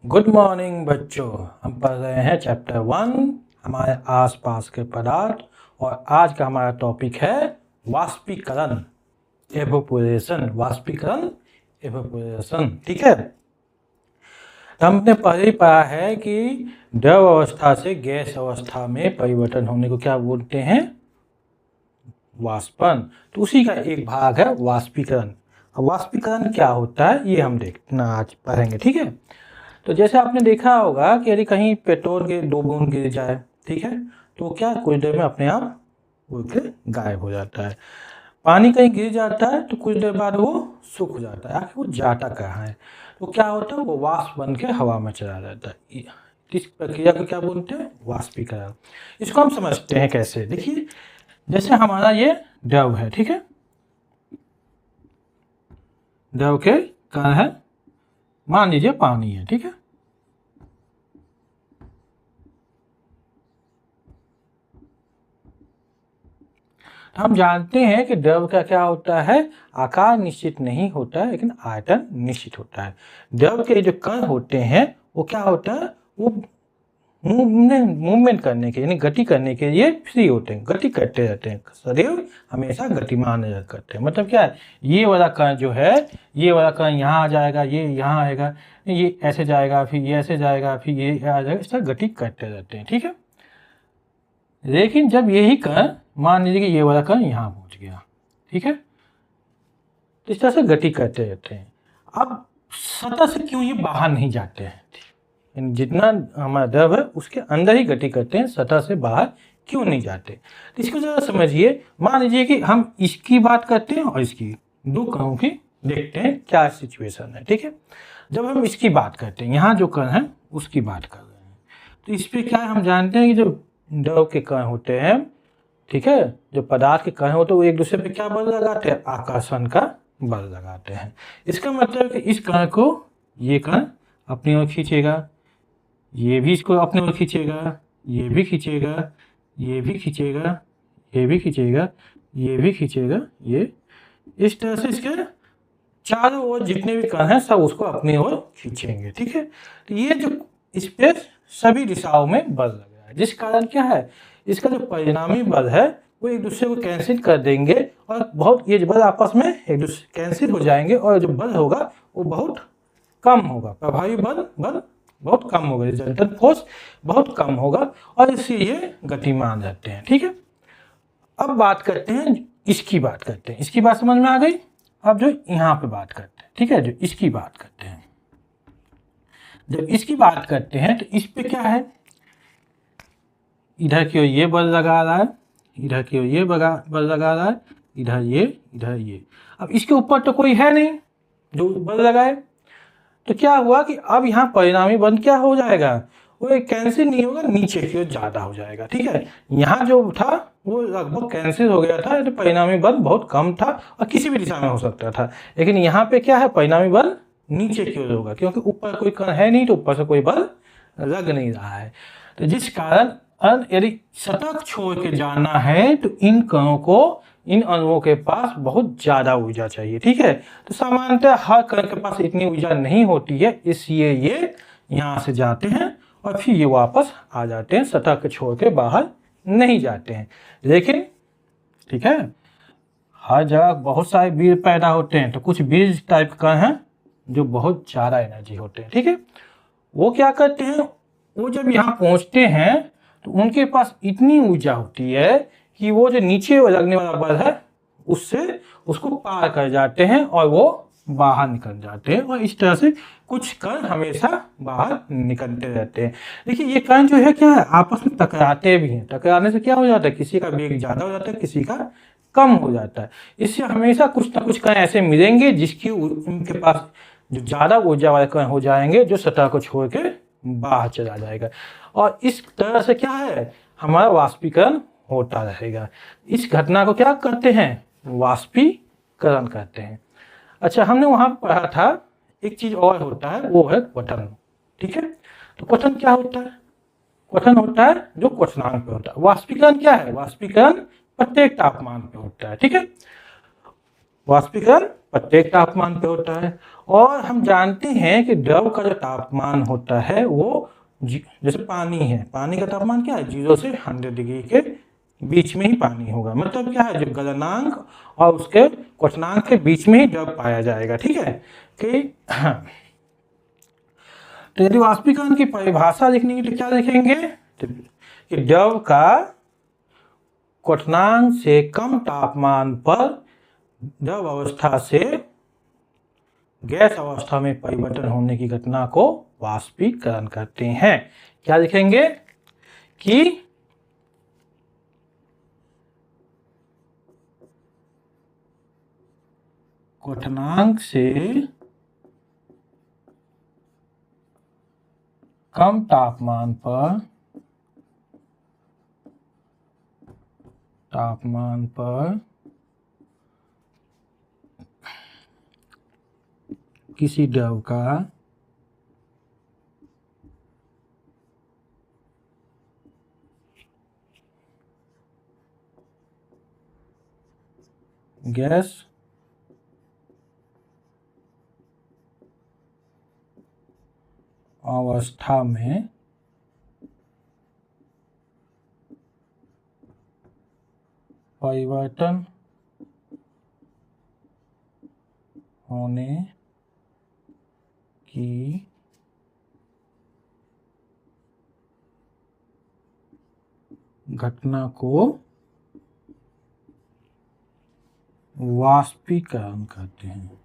Good morning बच्चों। हम पढ़ रहे हैं चैप्टर 1 हमारे आसपास के पदार्थ और आज का हमारा टॉपिक है वाष्पीकरण, एवोपोरेशन। वाष्पीकरण, एवोपोरेशन, ठीक है। तो हमने पहले ही पढ़ा है कि द्रव अवस्था से गैस अवस्था में परिवर्तन होने को क्या बोलते हैं? वाष्पन। तो उसी का एक भाग है वाष्पीकरण। अब वाष्पीकरण क्या होता है ये हम देखना आज पढ़ेंगे, ठीक है। तो जैसे आपने देखा होगा कि यदि कहीं पेट्रोल के 2 बूंद गिर जाए, ठीक है, तो क्या कुछ देर में अपने आप उड़ के गायब हो जाता है। पानी कहीं गिर जाता है तो कुछ देर बाद वो सूख जाता है। आखिर वो जाता कहाँ है? तो क्या होता है, वो वाष्प बन के हवा में चला जाता है। इस प्रक्रिया को क्या बोलते हैं? वाष्पीकरण। इसको हम समझते हैं कैसे। देखिए, जैसे हमारा ये द्रव है, ठीक है, द्रव के कण है, मान लीजिए पानी है, ठीक है। हम जानते हैं कि द्रव का क्या होता है, आकार निश्चित नहीं होता है लेकिन आयतन निश्चित होता है। द्रव के जो कण होते हैं वो क्या होता है, वो मूवमेंट करने के यानी गति करने के लिए फ्री होते हैं, गति करते रहते हैं, सदैव हमेशा गतिमान करते हैं। मतलब क्या है, ये वाला कण जो है, ये वाला कण यहाँ आ जाएगा, ये यहाँ आएगा, ये ऐसे जाएगा, फिर ये ऐसे जाएगा, फिर ये आ जाएगा, इस तरह गति करते रहते हैं, ठीक है। लेकिन जब यही कण, मान लीजिए कि ये वाला कण यहाँ पहुंच गया, ठीक है, तो इस तरह से गति करते रहते हैं। अब सतह से क्यों ये बाहर नहीं जाते हैं? जितना हमारा द्रव है उसके अंदर ही गति करते हैं, सतह से बाहर क्यों नहीं जाते? तो इसको जरा समझिए। मान लीजिए कि हम इसकी बात करते हैं और इसकी, दो कणों की देखते हैं क्या सिचुएशन है, ठीक है। जब हम इसकी बात करते हैं, यहाँ जो कण है उसकी बात कर रहे हैं, तो इस पर क्या हम जानते हैं कि जो द्रव के कण होते हैं, ठीक है, जो पदार्थ के कण होते हैं वो एक दूसरे पे क्या बल लगाते हैं? आकर्षण का बल लगाते हैं। इसका मतलब कि इस कण को ये कण अपनी ओर खींचेगा, ये भी इसको अपनी ओर खींचेगा, ये भी खींचेगा, ये भी खींचेगा, ये भी खींचेगा, ये भी खींचेगा, ये इस तरह से इसके चारों ओर जितने भी कण हैं सब उसको अपनी ओर खींचेंगे, ठीक है। तो ये जो इस पे सभी दिशाओं में बल लग रहा है, जिस कारण क्या है, इसका जो परिणामी बल है वो एक दूसरे को कैंसिल कर देंगे और बहुत ये बल आपस में एक दूसरे कैंसिल हो जाएंगे और जो बल होगा वो बहुत कम होगा, प्रभावी बल बहुत कम होगा, रिजल्टेंट फोर्स बहुत कम होगा और इससे ये गतिमान रहते हैं, ठीक है। अब बात करते हैं, इसकी बात करते हैं। इसकी बात समझ में आ गई। अब जो यहाँ पे बात करते हैं, ठीक है, जो इसकी बात करते हैं, जब इसकी बात करते हैं तो इस पे क्या है, इधर की ओर ये बल लगा रहा है, इधर की ओर ये बल लगा रहा है, इधर ये। अब इसके ऊपर तो कोई है नहीं जो बल लगाए, तो क्या हुआ कि अब यहाँ परिणामी बल क्या हो जाएगा, वो एक कैंसिल नहीं होगा, नीचे की ओर ज्यादा हो जाएगा, ठीक है। यहाँ जो था वो लगभग कैंसिल हो गया था, तो परिणामी बल बहुत कम था और किसी भी दिशा में हो सकता था। लेकिन यहाँ पे क्या है, परिणामी बल नीचे की ओर होगा क्योंकि ऊपर कोई कण है नहीं, तो ऊपर से कोई बल लग नहीं रहा है। तो जिस कारण यदि सतह छोड़ के जाना है तो इन कणों को, इन अणुओं के पास बहुत ज्यादा ऊर्जा चाहिए, ठीक है। तो सामान्यतः हर कण के पास इतनी ऊर्जा नहीं होती है, इसलिए ये यहाँ से जाते हैं और फिर ये वापस आ जाते हैं, सतह के छोड़ के बाहर नहीं जाते हैं। लेकिन ठीक है, हर जगह बहुत सारे बीज पैदा होते हैं, तो कुछ बीज टाइप कण हैं जो बहुत ज्यादा एनर्जी होते हैं, ठीक है। वो क्या करते हैं, वो जब यहाँ पहुंचते हैं तो उनके पास इतनी ऊर्जा होती है कि वो जो नीचे लगने वाला बल है उससे उसको पार कर जाते हैं और वो बाहर निकल जाते हैं, और इस तरह से कुछ कण हमेशा बाहर निकलते रहते हैं। देखिए, ये कण जो है क्या है, आपस में टकराते भी हैं। टकराने से क्या हो जाता है, किसी का वेग ज्यादा हो जाता है, किसी का कम हो जाता है। इससे हमेशा कुछ ना कुछ कण ऐसे मिलेंगे जिसकी उनके पास जो ज्यादा ऊर्जा वाले कण हो जाएंगे, जो सतह को छोड़ के बाहर चला जाएगा, और इस तरह से क्या है, हमारा वाष्पीकरण होता रहेगा। इस घटना को क्या करते हैं, वाष्पीकरण कहते हैं। अच्छा, हमने वहां पढ़ा था एक चीज और होता है, वो है क्वथन, ठीक है। तो क्वथन क्या होता है, क्वथन होता है जो क्वथनांक पे होता है। वाष्पीकरण क्या है, वाष्पीकरण प्रत्येक तापमान पे होता है, ठीक है। वाष्पीकरण प्रत्येक तापमान पे होता है। और हम जानते हैं कि द्रव का जो तापमान होता है वो जैसे पानी है, पानी का तापमान क्या है, 0 से 100 डिग्री के बीच में ही पानी होगा। मतलब क्या है, जो गलनांक और उसके क्वथनांक के बीच में ही द्रव पाया जाएगा। ठीक है कि तो यदि वाष्पीकरण की परिभाषा लिखने के लिए क्या लिखेंगे कि द्रव का क्वथनांक से कम तापमान पर द्रव अवस्था से गैस अवस्था में परिवर्तन होने की घटना को वाष्पीकरण कहते हैं। क्या लिखेंगे कि क्वथनांक से कम तापमान पर किसी द्रव का गैस अवस्था में परिवर्तन होने की घटना को वाष्पीकरण कहते हैं।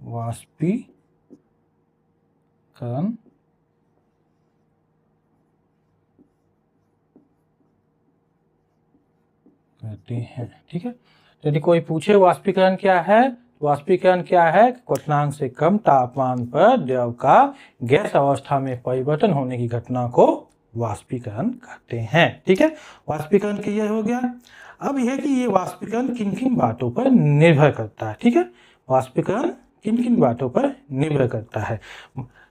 वाष्पीकरण कहते हैं। ठीक है, यदि कोई पूछे वाष्पीकरण क्या है, वाष्पीकरण क्या है, क्वथनांक से कम तापमान पर द्रव का गैस अवस्था में परिवर्तन होने की घटना को वाष्पीकरण कहते हैं। ठीक है, वाष्पीकरण क्लियर हो गया। अब यह कि ये वाष्पीकरण किन किन बातों पर निर्भर करता है। ठीक है, वाष्पीकरण किन किन बातों पर निर्भर करता है।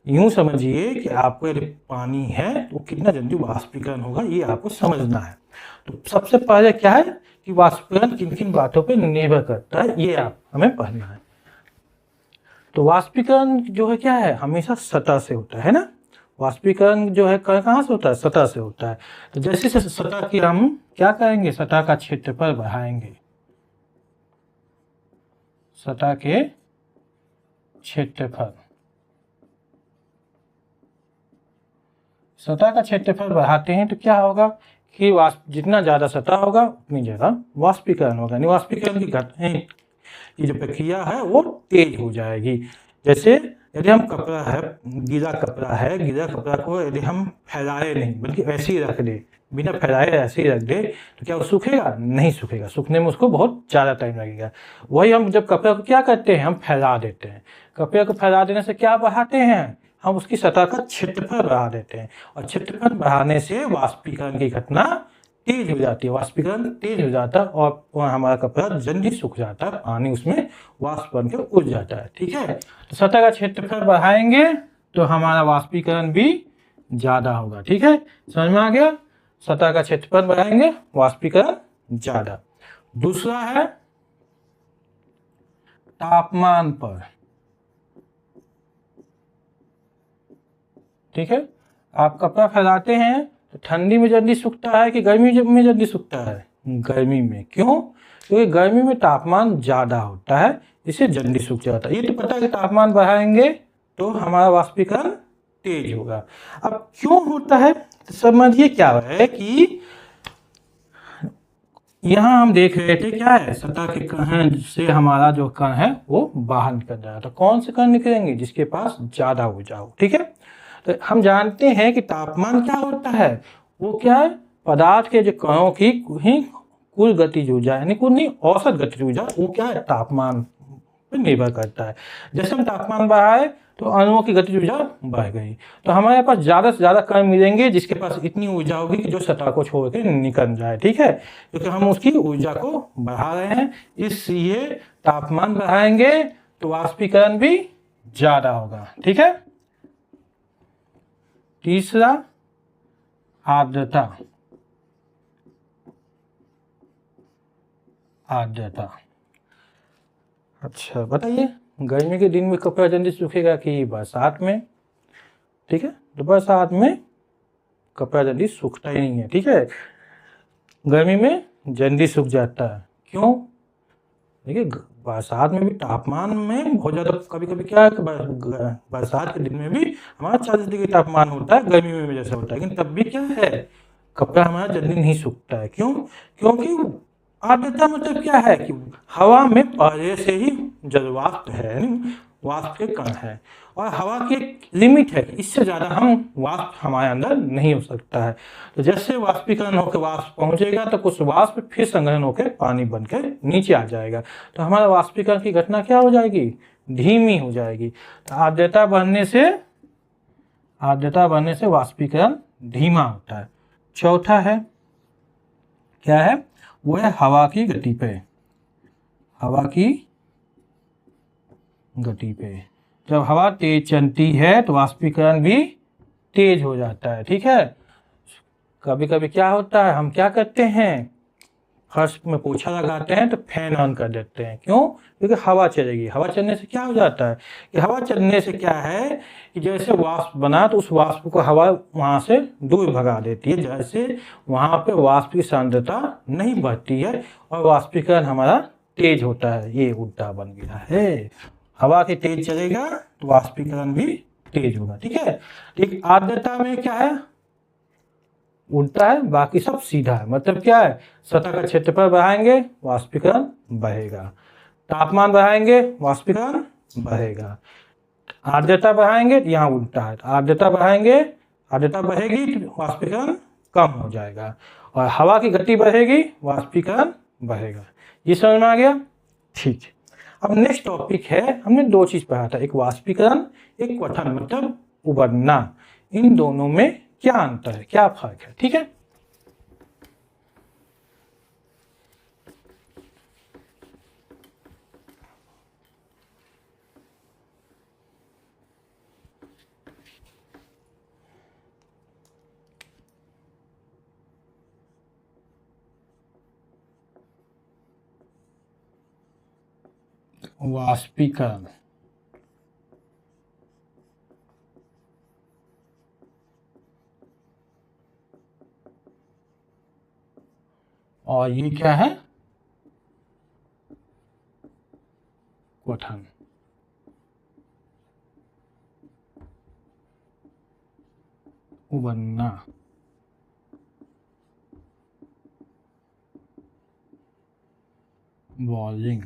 यूं समझिए कि आपको यदि पानी है तो कितना जल्दी वाष्पीकरण होगा, ये आपको समझना है। तो सबसे पहले क्या है कि वाष्पीकरण किन किन बातों पर निर्भर करता है, ये आप हमें पढ़ना है। तो वाष्पीकरण जो है क्या है, हमेशा सतह से होता है ना। वाष्पीकरण जो है कहाँ से होता है, सतह से होता है। तो जैसे सतह की हम क्या करेंगे, सतह का क्षेत्रफल बढ़ाएंगे, सतह के क्षेत्रफल, सतह का क्षेत्रफल बढ़ाते हैं तो क्या होगा कि जितना ज़्यादा सतह होगा उतनी ज़्यादा वाष्पीकरण होगा। वाष्पीकरण की घटना की जो प्रक्रिया है वो तेज हो जाएगी। जैसे यदि हम कपड़ा है, गीला कपड़ा को यदि हम फैलाए नहीं बल्कि ऐसे ही रख दे, बिना फैलाए ऐसे ही रख दे, तो क्या वो सूखेगा, नहीं सूखेगा, सूखने में उसको बहुत ज़्यादा टाइम लगेगा। वही हम जब कपड़ा को क्या करते हैं, हम फैला देते हैं। कपड़े को फैला देने से क्या बढ़ाते हैं, हम उसकी सतह का क्षेत्रफल बढ़ा देते हैं, और क्षेत्रफल बढ़ाने से वाष्पीकरण की घटना तेज हो जाती है, वाष्पीकरण तेज हो जाता है और हमारा कपड़ा जल्दी सूख जाता है, पानी उसमें वाष्प बन के उड़ जाता है। ठीक है, तो सतह का क्षेत्रफल बढ़ाएंगे तो हमारा वाष्पीकरण भी ज़्यादा होगा। ठीक है, समझ में आ गया, सतह का क्षेत्रफल बढ़ाएंगे वाष्पीकरण ज़्यादा। दूसरा है तापमान पर। ठीक है, आप कपड़ा फैलाते हैं तो ठंडी में जल्दी सूखता है कि गर्मी में जल्दी सूखता है, गर्मी में। क्यों, क्योंकि गर्मी में तापमान ज़्यादा होता है, इससे जल्दी सूख जाता है। ये तो पता है कि तापमान बढ़ाएंगे तो हमारा वाष्पीकरण तेज होगा। अब क्यों होता है तो समझिए क्या है कि यहाँ हम देख रहे थे क्या है, सतह के कण से हमारा जो कण है वो बाहर निकल रहा है। तो कौन से कण निकलेंगे, जिसके पास ज़्यादा ऊर्जा हो। ठीक है, तो हम जानते हैं कि तापमान क्या होता है, वो क्या है, पदार्थ के जो कणों की ही कुल गतिज ऊर्जा, यानी कुल नहीं, औसत गतिज ऊर्जा, वो क्या है, तापमान पर निर्भर करता है। जैसे हम तापमान बढ़ाए तो अणुओं की गतिज ऊर्जा बढ़ गई, तो हमारे पास ज़्यादा से ज़्यादा कण मिलेंगे जिसके पास इतनी ऊर्जा होगी कि जो सतह को छोड़ के निकल जाए। ठीक है, क्योंकि हम उसकी ऊर्जा को बढ़ा रहे हैं, इसलिए तापमान बढ़ाएंगे तो वाष्पीकरण भी ज़्यादा होगा। ठीक है, तीसरा आर्द्रता। आर्द्रता अच्छा बताइए, गर्मी के दिन में कपड़ा जल्दी सूखेगा कि बरसात में? ठीक है, तो बरसात में कपड़ा जल्दी सूखता ही नहीं है। ठीक है, गर्मी में जल्दी सूख जाता है। क्यों? देखिए बरसात में भी तापमान में बहुत ज़्यादा, कभी कभी क्या है कि बरसात के दिन में भी हमारा 40 डिग्री तापमान होता है, गर्मी में भी जैसा होता है, लेकिन तब भी क्या है, कपड़ा हमारा जल्दी नहीं सूखता है। क्यों? क्योंकि आर्द्रता मतलब क्या है कि हवा में पहले से ही जल वाष्प है, वाष्प के कण है, और हवा की एक लिमिट है, इससे ज़्यादा हम वाष्प हमारे अंदर नहीं हो सकता है। तो जैसे वाष्पीकरण होकर वाष्प पहुंचेगा तो कुछ वाष्प फिर संघनन होकर पानी बनकर नीचे आ जाएगा, तो हमारा वाष्पीकरण की घटना क्या हो जाएगी, धीमी हो जाएगी। तो आर्द्रता बढ़ने से वाष्पीकरण धीमा होता है। चौथा है, क्या है, वो है हवा की गति पे। हवा की गति पे जब हवा तेज चलती है तो वाष्पीकरण भी तेज हो जाता है। ठीक है, कभी कभी क्या होता है, हम क्या करते हैं, फर्श में पोछा लगाते हैं तो फैन ऑन कर देते हैं। क्यों? क्योंकि हवा चलेगी। हवा चलने से क्या हो जाता है कि हवा चलने से क्या है कि जैसे वाष्प बना तो उस वाष्प को हवा वहाँ से दूर भगा देती है, जैसे वहाँ पे वाष्प की सांद्रता नहीं बढ़ती है और वाष्पीकरण हमारा तेज होता है। ये उल्टा बन गया है, हवा के तेज चलेगा तो वाष्पीकरण भी तेज होगा। ठीक है, ठीक। आर्द्रता में क्या है, उल्टा है, बाकी सब सीधा है। मतलब क्या है, सतह का क्षेत्रफल बढ़ाएंगे वाष्पीकरण बढ़ेगा, तापमान बढ़ाएंगे वाष्पीकरण बढ़ेगा, आर्द्रता बढ़ाएंगे यहाँ उल्टा है, आर्द्रता बढ़ाएंगे, आर्द्रता बढ़ेगी तो वाष्पीकरण कम हो जाएगा, और हवा की गति बढ़ेगी वाष्पीकरण बढ़ेगा। ये समझ में आ गया? ठीक है, अब नेक्स्ट टॉपिक है, हमने दो चीज पढ़ा था, एक वाष्पीकरण, एक क्वथन मतलब उबलना। इन दोनों में क्या अंतर है, क्या फर्क है? ठीक है, वाष्पीकरण और ये क्या है, क्वथन। उबलना, बॉइलिंग।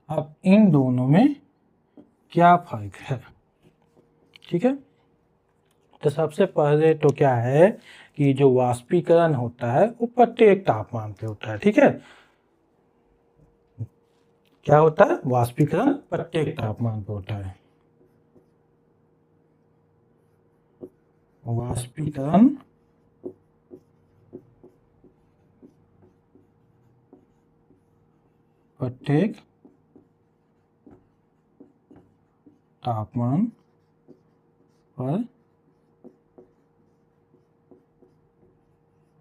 अब इन दोनों में क्या फर्क है? ठीक है, तो सबसे पहले तो क्या है कि जो वाष्पीकरण होता है वो प्रत्येक तापमान पे होता है। ठीक है, क्या होता है, वाष्पीकरण प्रत्येक तापमान पे होता है। वाष्पीकरण प्रत्येक तापमान पर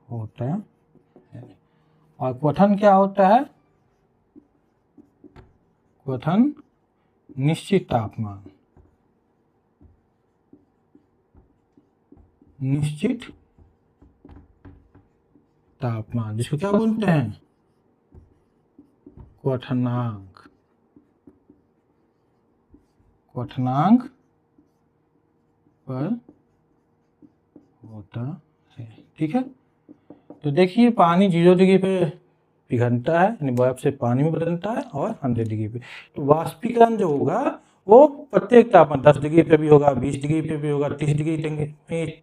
होता है। और क्वथन क्या होता है, क्वथन निश्चित तापमान, निश्चित तापमान, जिसको क्या बोलते हैं, क्वथनांक। क्वथनांक पर होता है। ठीक है, तो देखिए पानी 0 डिग्री पे पिघलता है, यानी बर्फ से पानी में बदलता है, और 100 डिग्री पे। तो वाष्पीकरण जो होगा वो प्रत्येक तापमान 10 डिग्री पे भी होगा, 20 डिग्री पे भी होगा, 30 डिग्री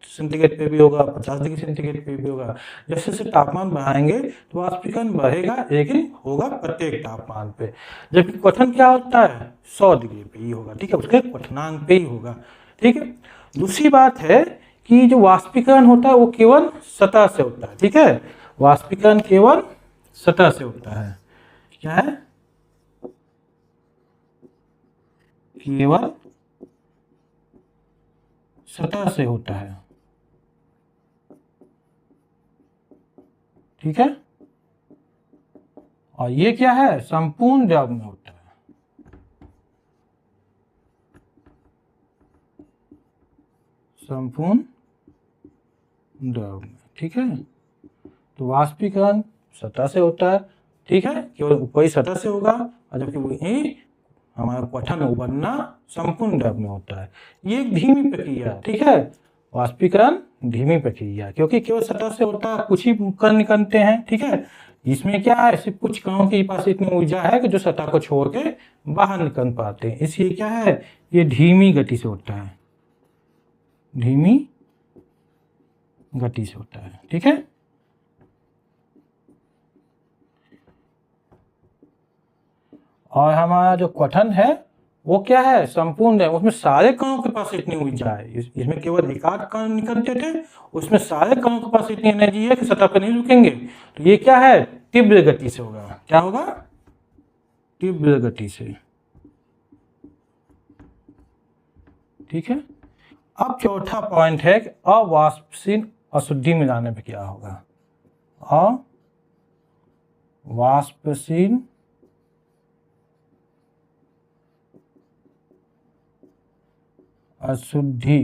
सेंटीग्रेड पे भी होगा, 50 डिग्री सेंटीग्रेड पे भी होगा। जैसे जैसे तापमान बढ़ाएंगे तो वाष्पीकरण बढ़ेगा, लेकिन होगा प्रत्येक तापमान पे। जबकि क्वथन क्या होता है, 100 डिग्री पे ही होगा। ठीक है, उसके क्वथनांक पे ही होगा। ठीक है, दूसरी बात है कि जो वाष्पीकरण होता है वो केवल सतह से होता है। ठीक है, वाष्पीकरण केवल सतह से होता है। क्या है, केवल सतह से होता है। ठीक है, और ये क्या है, संपूर्ण द्रव में होता है। संपूर्ण द्रव में, ठीक है। तो वाष्पीकरण सतह से होता है, ठीक है, केवल ऊपरी सतह से होगा, और जबकि वही हमारा क्वथन उबलना संपूर्ण द्रव में होता है। ये एक धीमी प्रक्रिया, ठीक है, वाष्पीकरण धीमी प्रक्रिया, क्योंकि केवल सतह से होता है, कुछ ही कण निकलते हैं, ठीक है। इसमें क्या है, सिर्फ कुछ कणों के पास इतनी ऊर्जा है कि जो सतह को छोड़ के बाहर निकल पाते हैं, इसलिए क्या है, ये धीमी गति से होता है, धीमी गति से होता है, ठीक है। और हमारा जो क्वथन है वो क्या है, संपूर्ण है, उसमें सारे कणों के पास इतनी ऊर्जा है। इसमें केवल एक आध कण निकलते थे, उसमें सारे कणों के पास इतनी एनर्जी है कि सतह पर नहीं रुकेंगे। तो ये क्या है, तीव्र गति से होगा। क्या होगा, तीव्र गति से, ठीक है। अब चौथा पॉइंट है कि अवाष्पशील अशुद्धि मिलाने पे क्या होगा। अवाष्पशील अशुद्धि,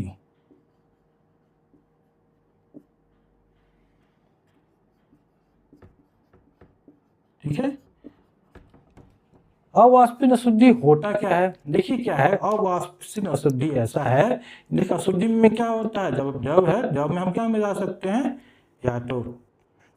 ठीक है। अवाष्पशील अशुद्धि होता क्या है, देखिए क्या है अवाष्पशील अशुद्धि। ऐसा है, देखिए अशुद्धि में क्या होता है, जब द्रव है, द्रव में हम क्या मिला सकते हैं, या तो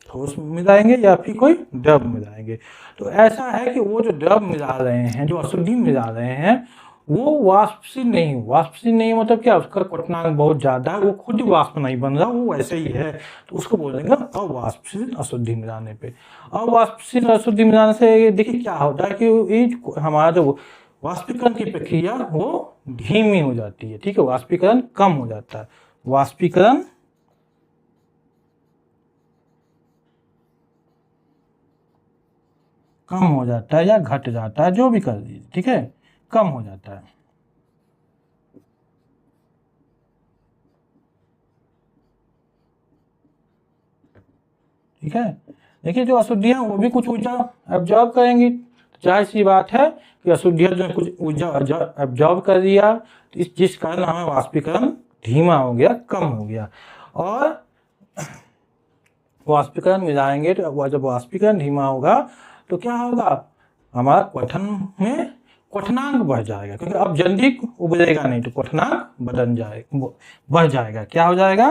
ठोस मिलाएंगे या फिर कोई द्रव मिलाएंगे। तो ऐसा है कि वो जो द्रव मिला रहे हैं, जो अशुद्धि मिला रहे हैं, वो वाष्पशील नहीं, वाष्पशील नहीं मतलब क्या, उसका क्वथनांक बहुत ज्यादा है, वो खुद वाष्प नहीं बन रहा, वो वैसे ही है, तो उसको बोलेंगे अवाष्पशील अशुद्धि मिलाने पे। अवाष्पशील अशुद्धि मिलाने से देखिए क्या होता है कि हमारा जो वाष्पीकरण की प्रक्रिया वो धीमी हो जाती है, ठीक है, वाष्पीकरण कम हो जाता है, वाष्पीकरण कम हो जाता है या घट जाता है, जो भी कर दीजिए, ठीक है, कम हो जाता है, ठीक है। देखिए जो अशुद्धियां वो भी कुछ ऊर्जा एब्जॉर्ब करेंगी, जाहिर सी बात है कि अशुद्धियां जो कुछ ऊर्जा एब्जॉर्ब कर दिया, तो जिस कारण हमें वाष्पीकरण धीमा हो गया, कम हो गया। और वाष्पीकरण मिलाएंगे तो जब वाष्पीकरण धीमा होगा तो क्या होगा, हमारा क्वथन में क्वथनांक बढ़ जाएगा, क्योंकि अब जल्दी उबलेगा नहीं, तो क्वथनांक बढ़ जाएगा। क्या हो जाएगा,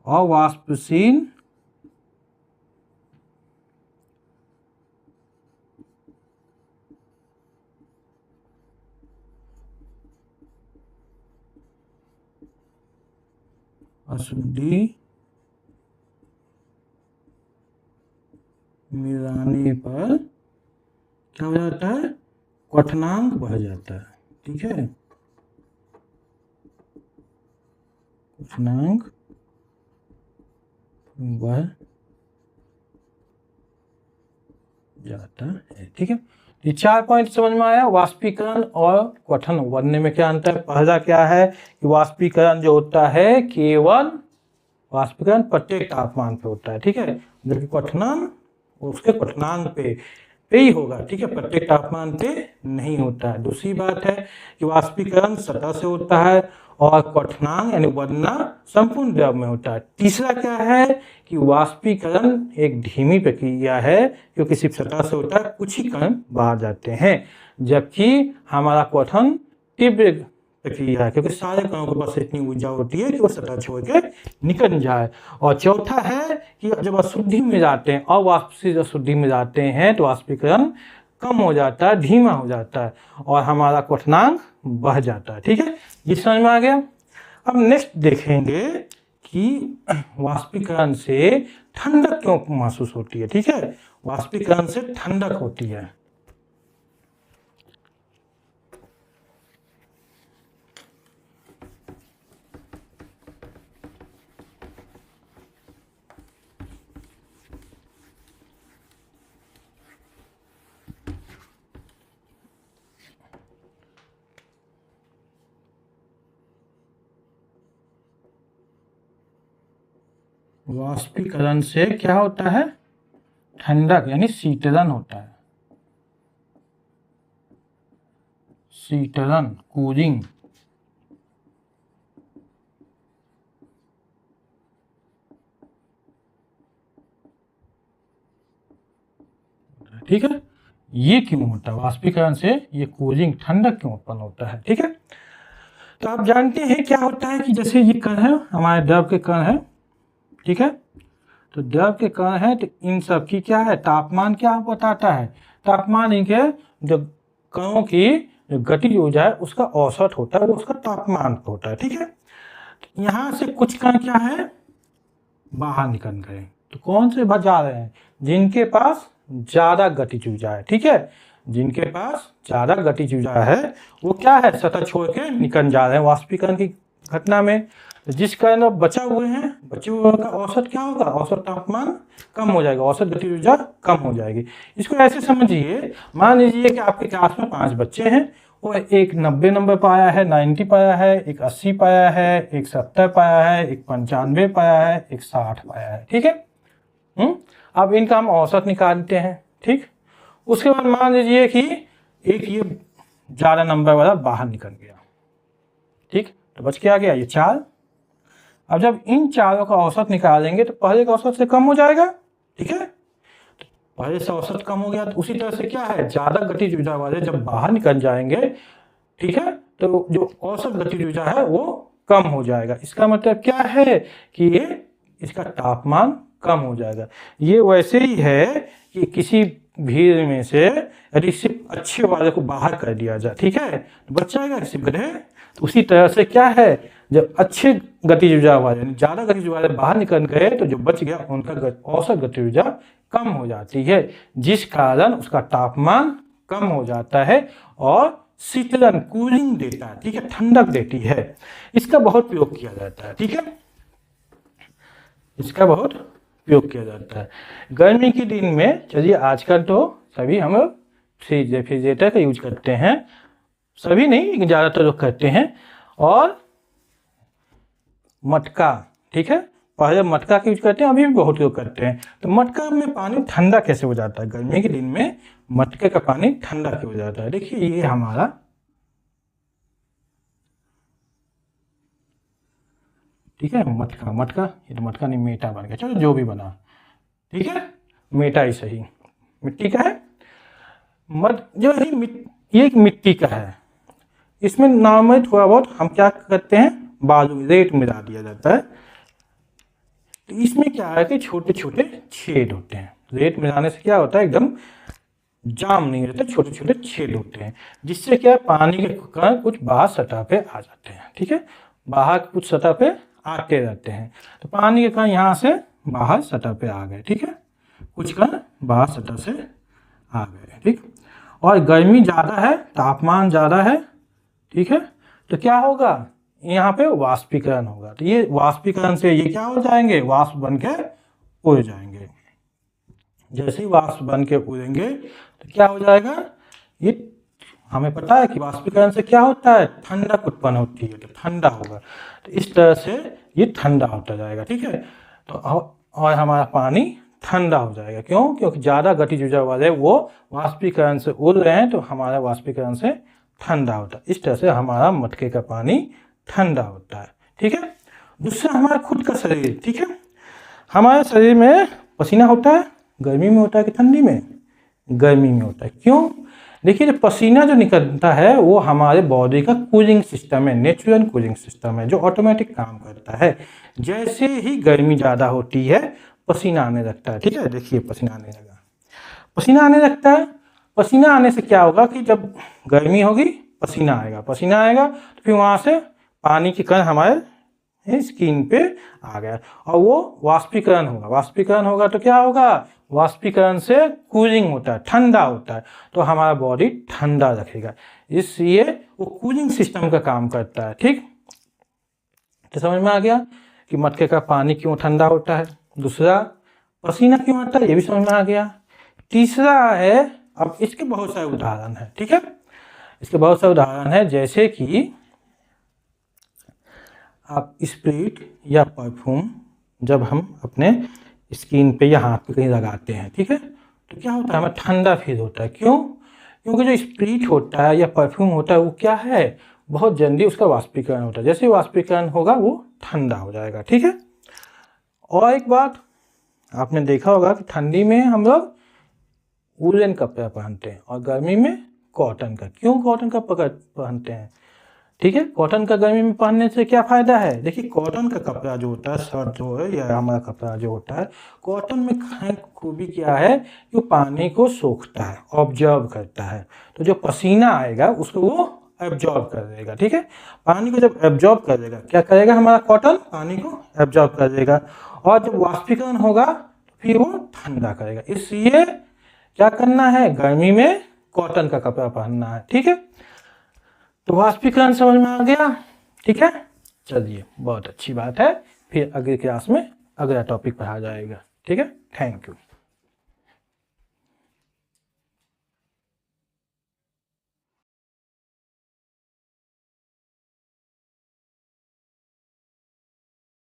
अवाष्पशील अशुद्धि मिलाने पर क्या हो जाता है, क्वथनांक बढ़ जाता है, ठीक है, क्वथनांक बढ़ जाता है, ठीक है। ये 4 पॉइंट समझ में आया। वाष्पीकरण और क्वथन बनने में क्या अंतर है। पहला क्या है कि वाष्पीकरण जो होता है केवल वाष्पीकरण प्रत्येक तापमान पे होता है, ठीक है, जबकि क्वथनांक उसके क्वथनांक पे ही होगा, ठीक है, प्रत्येक तापमान पे नहीं होता है। दूसरी बात है कि वाष्पीकरण सतह से होता है और क्वथनांक यानी उबलना संपूर्ण द्रव में होता है। तीसरा क्या है कि वाष्पीकरण एक धीमी प्रक्रिया है, क्योंकि सिर्फ सतह से होता है, कुछ ही कण बाहर जाते हैं, जबकि हमारा क्वथन तीव्र प्रक्रिया है, क्योंकि सारे कणों के पास इतनी ऊर्जा होती है कि वो सतह छोड़ के निकल जाए। और चौथा है कि जब अशुद्धि में जाते हैं, अवाष्पशील अशुद्धि में जाते हैं, तो वाष्पीकरण कम हो जाता है, धीमा हो जाता है और हमारा क्वथनांक बढ़ जाता है, ठीक है, ये समझ में आ गया। अब नेक्स्ट देखेंगे कि वाष्पीकरण से ठंडक क्यों महसूस होती है, ठीक है, वाष्पीकरण से ठंडक होती है। वाष्पीकरण से क्या होता है, ठंडक यानी शीतलन होता है, शीतलन, कूलिंग, ठीक है। ये क्यों होता है, वाष्पीकरण से ये कूलिंग ठंडक क्यों उत्पन्न होता है, ठीक है। तो आप जानते हैं क्या होता है कि जैसे ये कण है, हमारे द्रव के कण है, ठीक है। तो द्रव के कण है, तो इन सब की क्या है, तापमान क्या बताता है, तापमान इनके जो कणों की जो गतिज ऊर्जा है उसका औसत होता है, वो उसका तापमान होता है, ठीक है। यहाँ से कुछ कण क्या है, बाहर निकल गए। तो कौन से जा रहे हैं, जिनके पास ज्यादा गतिज ऊर्जा है, ठीक है। जिनके पास ज्यादा गतिज ऊर्जा है वो क्या है, सतह छोड़ के निकल जा रहे हैं वाष्पीकरण की घटना में। जिस कारण बचा हुए हैं, बचे हुए का औसत क्या होगा, औसत तापमान कम हो जाएगा, औसत गतिज ऊर्जा कम हो जाएगी। इसको ऐसे समझिए, मान लीजिए कि आपके क्लास में 5 बच्चे हैं, वो एक 90 नंबर पाया है, 90 पाया है, एक 80 पाया है, एक 70 पाया है, एक 95 पाया है, एक 60 पाया है, ठीक है। अब इनका हम औसत निकालते हैं, ठीक। उसके बाद मान लीजिए कि एक ये ज्यादा नंबर वाला बाहर निकल गया, ठीक। तो बच क्या गया, ये 4। अब जब इन चारों का औसत निकालेंगे तो पहले का औसत से कम हो जाएगा, ठीक है। तो पहले से औसत कम हो गया, तो उसी तरह से क्या है, ज्यादा गतिज ऊर्जा वाले जब बाहर निकल जाएंगे, ठीक है, तो जो औसत गतिज ऊर्जा है वो कम हो जाएगा। इसका मतलब क्या है कि ये इसका तापमान कम हो जाएगा। ये वैसे ही है कि किसी भीड़ में से यदि सिर्फ अच्छे वाले को बाहर कर दिया जाए, ठीक है, तो बच जाएगा सिर्फ गधे। तो उसी तरह से क्या है, जब अच्छे गतिज ऊर्जा वाले, ज्यादा गतिज वाले बाहर निकल गए तो जो बच गया उनका औसत गतिज ऊर्जा कम हो जाती है, जिस कारण उसका तापमान कम हो जाता है और शीतलन कूलिंग देता है, ठीक है, ठंडक देती है। इसका बहुत प्रयोग किया जाता है, ठीक है, इसका बहुत प्रयोग किया जाता है गर्मी के दिन में। चलिए आजकल तो सभी हम फ्रिज रेफ्रिजरेटर का यूज करते हैं, सभी नहीं लेकिन ज़्यादातर लोग करते हैं। और मटका, ठीक है, पहले मटका का यूज करते हैं, अभी भी बहुत लोग करते हैं। तो मटका में पानी ठंडा कैसे हो जाता है, गर्मी के दिन में मटके का पानी ठंडा क्यों हो जाता है। देखिए ये हमारा, ठीक है, मटका, मटका ये तो मटका नहीं, मेटा बन गया, चलो जो भी बना, ठीक है, मेटा ही सही, मिट्टी का है। जो है ये एक मिट्टी का है, इसमें नाम में थोड़ा बहुत हम क्या करते हैं, बालू रेत मिला दिया जाता है। तो इसमें क्या है कि छोटे छोटे छेद होते हैं, रेत मिलाने से क्या होता है, एकदम जाम नहीं रहता, छोटे छोटे छेद होते हैं, जिससे क्या पानी के कण कुछ बाहर सतह पे आ जाते हैं, ठीक है, बाहर कुछ सतह पे आते रहते हैं। तो पानी के कण यहाँ से बाहर सतह पे आ गए, ठीक है, कुछ कण बाहर सतह से आ गए, ठीक। और गर्मी ज़्यादा है, तापमान ज़्यादा है, ठीक है, तो क्या होगा, यहाँ पे वाष्पीकरण होगा। तो ये वाष्पीकरण से ये क्या हो जाएंगे, वाष्प बन के उड़ जाएंगे। जैसे ही वाष्प बन के उड़ेंगे तो क्या हो जाएगा, ये हमें पता है कि वाष्पीकरण से क्या होता है, ठंडक उत्पन्न होती है, तो ठंडा होगा। तो इस तरह से ये ठंडा होता जाएगा, ठीक है। तो और हमारा पानी ठंडा हो जाएगा, क्यों, क्योंकि ज़्यादा गतिज ऊर्जा वाले वो वाष्पीकरण से उड़ रहे हैं, तो हमारा वाष्पीकरण से ठंडा होता है। इस तरह से हमारा मटके का पानी ठंडा होता है, ठीक है। दूसरा हमारा खुद का शरीर, ठीक है, हमारे शरीर में पसीना होता है, गर्मी में होता है कि ठंडी में, गर्मी में होता है। क्यों, देखिए जो पसीना जो निकलता है वो हमारे बॉडी का कूलिंग सिस्टम है, नेचुरल कूलिंग सिस्टम है, जो ऑटोमेटिक काम करता है। जैसे ही गर्मी ज़्यादा होती है पसीना आने लगता है, ठीक है, देखिए पसीना आने लगा, पसीना आने लगता है। पसीना आने से क्या होगा कि जब गर्मी होगी पसीना आएगा, पसीना आएगा तो फिर वहाँ से पानी के कण हमारे स्किन पे आ गया और वो वाष्पीकरण होगा, वाष्पीकरण होगा तो क्या होगा, वाष्पीकरण से कूलिंग होता है, ठंडा होता है, तो हमारा बॉडी ठंडा रखेगा, इसलिए वो कूलिंग सिस्टम का काम करता है, ठीक। तो समझ में आ गया कि मटके का पानी क्यों ठंडा होता है। दूसरा पसीना क्यों आता है, ये भी समझ में आ गया। तीसरा है, अब इसके बहुत सारे उदाहरण है, ठीक है, इसके बहुत सारे उदाहरण है, जैसे कि आप स्प्रिट या परफ्यूम जब हम अपने स्किन पे या हाथ पे कहीं लगाते हैं, ठीक है, तो क्या होता है, हमें ठंडा फील होता है। क्यों, क्योंकि जो स्प्रिट होता है या परफ्यूम होता है वो क्या है, बहुत जल्दी उसका वाष्पीकरण होता है, जैसे वाष्पीकरण होगा वो ठंडा हो जाएगा, ठीक है। और एक बात आपने देखा होगा कि ठंडी में हम लोग वूलन कपड़ा पहनते हैं और गर्मी में कॉटन का। क्यों कॉटन का पहनते हैं? ठीक है, कॉटन का गर्मी में पहनने से क्या फ़ायदा है? देखिए कॉटन का कपड़ा जो होता है, शर्ट जो है या हमारा कपड़ा जो होता है, कॉटन में खूबी क्या है कि वो पानी को सोखता है, ऑब्जर्व करता है। तो जो पसीना आएगा उसको वो एब्जॉर्ब कर देगा। ठीक है, पानी को जब एब्जॉर्ब कर देगा, क्या करेगा हमारा कॉटन? पानी को एब्जॉर्ब कर देगा, और जब वाष्पीकरण होगा फिर वो ठंडा करेगा। इसलिए क्या करना है? गर्मी में कॉटन का कपड़ा पहनना है। ठीक है, तो वाष्पीकरण समझ में आ गया। ठीक है, चलिए बहुत अच्छी बात है। फिर अगले क्लास में अगला टॉपिक पढ़ा जाएगा। ठीक है, थैंक यू।